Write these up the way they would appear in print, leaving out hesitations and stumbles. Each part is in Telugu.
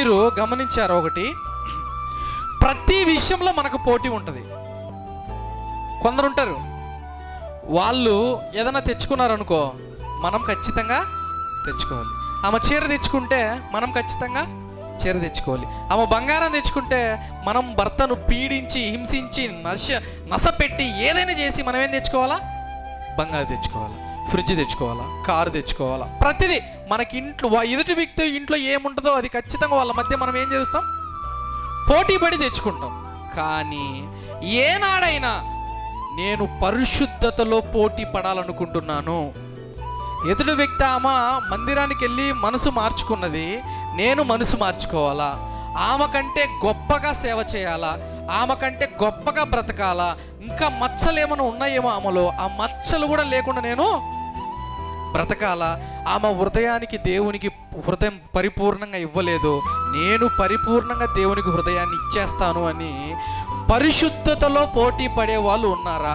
మీరు గమనించారు ఒకటి, ప్రతి విషయంలో మనకు పోటీ ఉంటుంది. కొందరు ఉంటారు, వాళ్ళు ఏదైనా తెచ్చుకున్నారనుకో, మనం ఖచ్చితంగా తెచ్చుకోవాలి. ఆమె చీర తెచ్చుకుంటే మనం ఖచ్చితంగా చీర తెచ్చుకోవాలి. ఆమె బంగారం తెచ్చుకుంటే మనం భర్తను పీడించి, హింసించి, నస పెట్టి ఏదైనా చేసి మనం ఏం తెచ్చుకోవాలా? బంగారం తెచ్చుకోవాలా, ఫ్రిడ్జ్ తెచ్చుకోవాలా, కారు తెచ్చుకోవాలా. ప్రతిదీ మనకి ఇంట్లో ఎదుటి వ్యక్తి ఇంట్లో ఏముంటుందో అది ఖచ్చితంగా వాళ్ళ మధ్య మనం ఏం చేస్తాం? పోటీ పడి తెచ్చుకుంటాం. కానీ ఏనాడైనా నేను పరిశుద్ధతలో పోటీ పడాలనుకుంటున్నాను, ఎదుటి వ్యక్తి ఆమె మందిరానికి వెళ్ళి మనసు మార్చుకున్నది, నేను మనసు మార్చుకోవాలా, ఆమె కంటే గొప్పగా సేవ చేయాలా, ఆమె కంటే గొప్పగా బ్రతకాలా, ఇంకా మచ్చలు ఏమైనా ఉన్నాయేమో ఆమెలో, ఆ మచ్చలు కూడా లేకుండా నేను బ్రతకాలా, ఆమె హృదయానికి దేవునికి హృదయం పరిపూర్ణంగా ఇవ్వలేదు, నేను పరిపూర్ణంగా దేవునికి హృదయాన్ని ఇచ్చేస్తాను అని పరిశుద్ధతలో పోటీ పడే వాళ్ళు ఉన్నారా?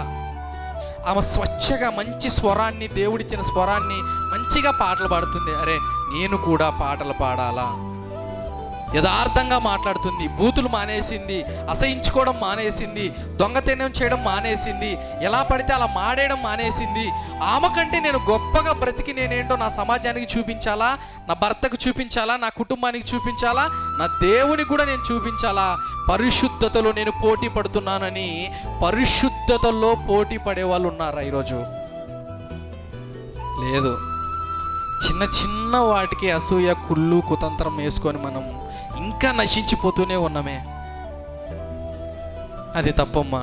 ఆమె స్వచ్ఛగా మంచి స్వరాన్ని, దేవుడిచ్చిన స్వరాన్ని మంచిగా పాటలు పాడుతుంది, అరే నేను కూడా పాటలు పాడాలా, యథార్థంగా మాట్లాడుతుంది, బూతులు మానేసింది, అసహించుకోవడం మానేసింది, దొంగతనం చేయడం మానేసింది, ఎలా పడితే అలా మాడేయడం మానేసింది. ఆమె కంటే నేను గొప్పగా బ్రతికి నేనేంటో నా సమాజానికి చూపించాలా, నా భర్తకు చూపించాలా, నా కుటుంబానికి చూపించాలా, నా దేవునికి కూడా నేను చూపించాలా, పరిశుద్ధతలో నేను పోటీ పడుతున్నానని పరిశుద్ధతలో పోటీ పడే వాళ్ళు ఉన్నారా ఈరోజు? లేదు. చిన్న చిన్న వాటికి అసూయ, కుళ్ళు, కుతంత్రం వేసుకొని మనం ఇంకా నశించిపోతూనే ఉన్నామే. అది తప్పమ్మా.